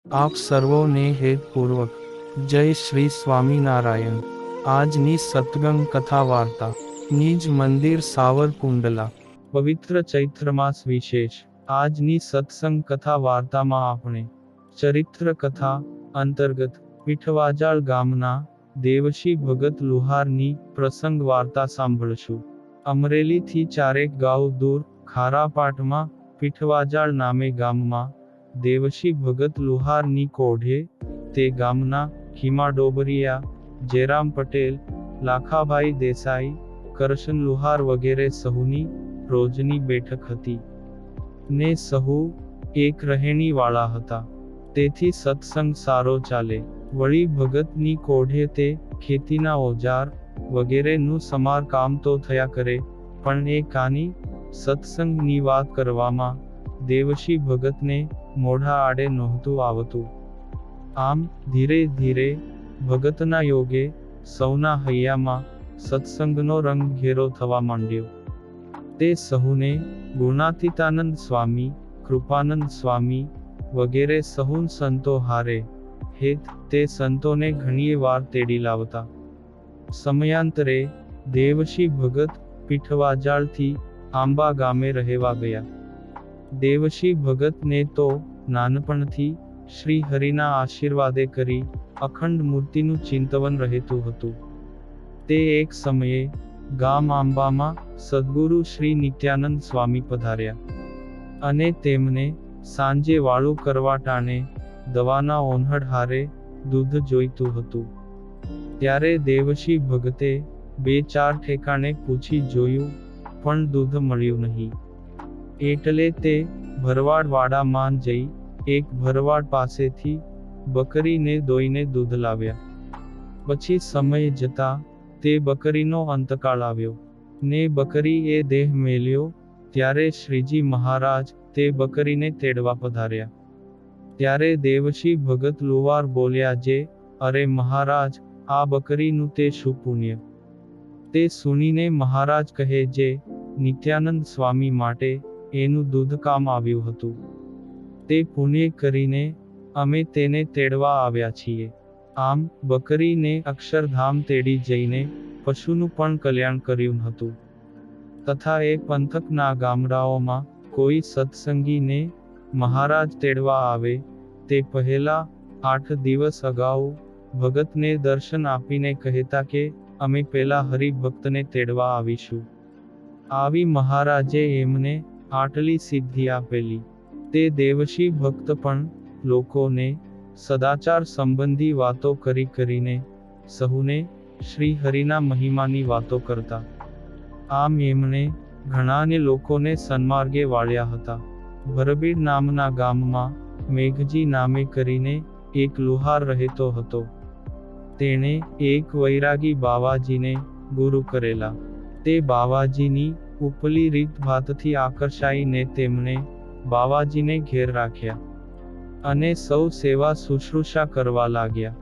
આપ સર્વોને હેતપૂર્વક જય શ્રી સ્વામિનારાયણ। આજની સત્સંગ કથા વાર્તા નિજ મંદિર સાવરકુંડલા પવિત્ર ચૈત્ર માસ વિશેષ। આજની સત્સંગ કથા વાર્તામાં આપણે ચરિત્ર કથા અંતર્ગત પીઠવાજાળ ગામના દેવશી ભગત લુહારની પ્રસંગ વાર્તા સાંભળશું। અમરેલીથી 4 ગાંવ દૂર ખારાપાટમાં પીઠવાજાળ નામે ગામમાં દેવશી ભગત લુહારની કોઢે તે ગામના ખીમા ડોબરિયા, જેરામ પટેલ, લાખાભાઈ દેસાઈ, કરશન લુહાર વગેરે સહુની રોજની બેઠક હતી ને સહુ એક રહેણી વાળા હતા, તેથી સત્સંગ સારો ચાલે। વળી ભગતની કોઢે તે ખેતીના ઓજાર વગેરેનું સમારકામ તો થયા કરે, પણ એ કાની સત્સંગની વાત કરવામાં દેવશી ભગતને મોઢા આડે નહોતું આવતું। આમ ધીરે ધીરે ભગતના યોગે સૌના હૈયામાં સત્સંગનો રંગ ઘેરો થવા માંડ્યો। તે સહુને ગુણાતીતાનંદ સ્વામી, કૃપાનંદ સ્વામી વગેરે સહુ સંતો હારે હેત તે સંતોને ઘણીએ વાર તેડી લાવતા। સમયાંતરે દેવશી ભગત પીઠવાજાળથી આંબા ગામે રહેવા ગયા। દેવશી ભગતને તો નાનપણથી શ્રી હરિના આશીર્વાદે કરી અખંડ મૂર્તિનું ચિંતવન રહેતું હતું। તે એક સમયે ગામ આંબામાં સદ્ગુરુ શ્રી નિત્યાનંદ સ્વામી પધાર્યા અને તેમને સાંજે વાળું કરવા ટાણે દવાના ઓન્હડ હારે દૂધ જોઈતું હતું। ત્યારે દેવશી ભગતે 2-4 ઠેકાણે પૂછી જોયું, પણ દૂધ મળ્યું નહીં। એટલે તે ભરવાડ વાડામાં જઈ એક ભરવાડ પાસેથી બકરીને દોઈને દૂધ લાવ્યા। પછી સમય જતા તે બકરીનો અંતકાળ આવ્યો ને બકરી એ દેહ મેલ્યો, ત્યારે શ્રીજી મહારાજ તે બકરીને તેડવા પધાર્યા। ત્યારે દેવશી ભગત લુવાર બોલ્યા જે, અરે મહારાજ, આ બકરીનું તે શું પુણ્ય? તે સુણીને મહારાજ કહે જે, નિત્યાનંદ સ્વામી માટે એનું દૂધ કામ આવ્યું હતું, તે પુણ્ય કરીને અમે તેને તેડવા આવ્યા છીએ। આમ બકરીને અક્ષરધામ તેડી જઈને પશુનું પણ કલ્યાણ કર્યું હતું। તથા એ પંથકના ગામડાઓમાં કોઈ સત્સંગીને મહારાજ તેડવા આવે તે પહેલા 8 દિવસ અગાઉ ભગતને દર્શન આપીને કહેતા કે અમે પેલા હરિભક્તને તેડવા આવીશું। આવી મહારાજે એમને આટલી સિદ્ધિ આપેલી। તે દેવશી ભક્ત પણ લોકોને સદાચાર સંબંધી વાતો કરીને સહુને શ્રી હરિના મહિમાની વાતો કરતા। આમ એમણે ઘણાને લોકોને સન્માર્ગે વાળ્યા હતા। ભરબીડ નામના ગામમાં મેઘજી નામે કરીને એક લુહાર રહેતો હતો। તેણે એક વૈરાગી બાવાજીને ગુરુ કરેલા। તે બાવાજીની ઉપલી રીતભાતથી આકર્ષાઈને તેમણે બાવાજીને ઘેર રાખ્યા અને સૌ સેવા શુશ્રૂષા કરવા લાગ્યા।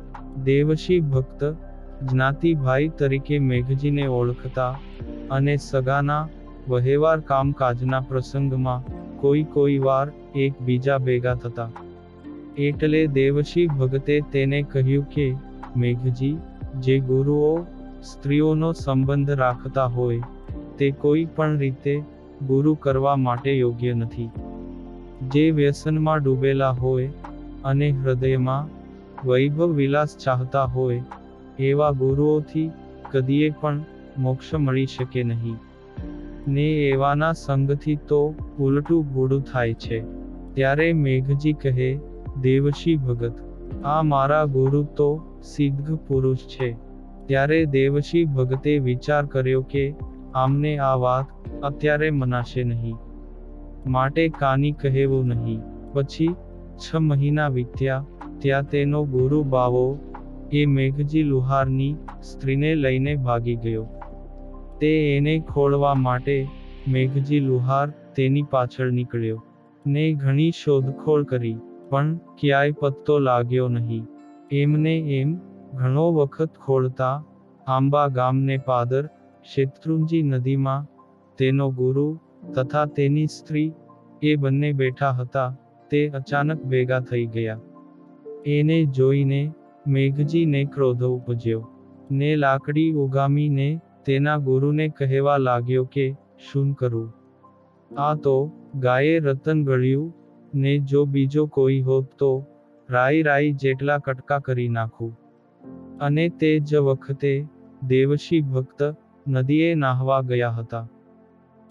દેવશી ભક્ત જ્ઞાતિભાઈ તરીકે મેઘજીને ઓળખતા અને સગાના વહેવાર કામકાજના પ્રસંગમાં કોઈ વાર એકબીજા ભેગા થતા। એટલે દેવશી ભગતે તેને કહ્યું કે મેઘજી, જે ગુરુઓ સ્ત્રીઓનો સંબંધ રાખતા હોય તે કોઈ પણ રીતે ગુરુ કરવા માટે યોગ્ય નથી। જે વ્યસનમાં ડૂબેલા હોય અને હૃદયમાં વૈભવ વિલાસ ચાહતા હોય એવા ગુરુઓથી કદીએ પણ મોક્ષ મળી શકે નહીં, ને એવાના સંગથી તો ઉલટું ભૂડું થાય છે। ત્યારે મેઘજી કહે, દેવશી ભગત, આ મારા ગુરુ તો સિદ્ધ પુરુષ છે। ત્યારે દેવશી ભગતે વિચાર કર્યો કે આમને આ વાત અત્યારે મનાશે નહીં, માટે કાની કહેવું નહીં। પછી 6 મહિના વીત્યા, ત્યાં તેનો ગુરુ બાવો એ મેઘજી લુહારની સ્ત્રીને લઈને ભાગી ગયો। તે એને ખોળવા માટે મેઘજી લુહાર તેની પાછળ નીકળ્યો ને ઘણી શોધખોળ કરી, પણ ક્યાંય પત્તો લાગ્યો નહીં। એમને એમ ઘણો વખત ખોળતા આંબા ગામને પાદર શેત્રુંજી નદીમાં તેનો ગુરુ તથા તેની સ્ત્રી એ બંને બેઠા હતા, તે અચાનક ભેગા થઈ ગયા। એને જોઈને મેઘજીને ક્રોધ ઉપજ્યો ને લાકડી ઉગામીને તેના ગુરુને કહેવા લાગ્યો કે શું કરું? આ તો ગાયે રતન ગળ્યું, ને જો બીજો કોઈ હોત તો રાઈ જેટલા કટકા કરી નાખું. અને તે જ વખતે દેવશી ભક્ત નદીએ નાહવા ગયા હતા.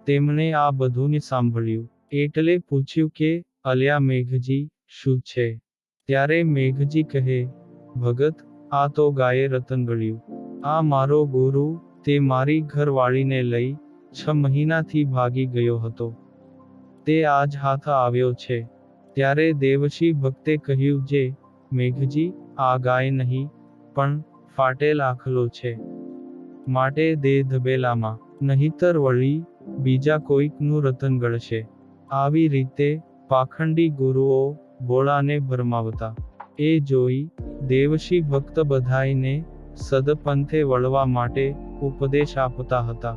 તેમણે આ બધું સાંભળ્યું એટલે પૂછ્યું કે અલ્યા મેઘજી, શું છે? ત્યારે મેઘજી કહે, ભગત, આ તો ગાયે રતન ગળ્યું. આ મારો ગુરુ, તે મારી ઘરવાળીને લઈ 6 મહિનાથી ભાગી ગયો હતો. તે આજ હાથ આવ્યો છે. ત્યારે દેવશી ભક્તે કહ્યું, જે મેઘજી, આ ગાય નહીં, પણ ફાટેલ આખલો છે. માટે દે ધબેલામાં, નહીતર વળી બીજા કોઈકનું રતન ગળશે. આવી રીતે પાખંડી ગુરુઓ ભોળાને ભરમાવતા. એ જોઈ દેવશી ભક્ત બધાયને સદપંથે વળવા માટે ઉપદેશ આપતા હતા.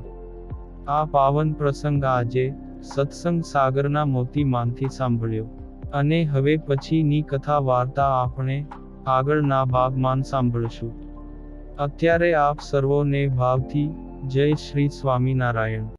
આ પાવન પ્રસંગ આજે સત્સંગ સાગરના મોતીમાંથી સાંભળ્યો. અને હવે પછીની કથા વાર્તા આપણે આગળના ભાગમાં સાંભળશું. અત્યારે આપ સર્વોને ભાવથી જય શ્રી સ્વામિનારાયણ.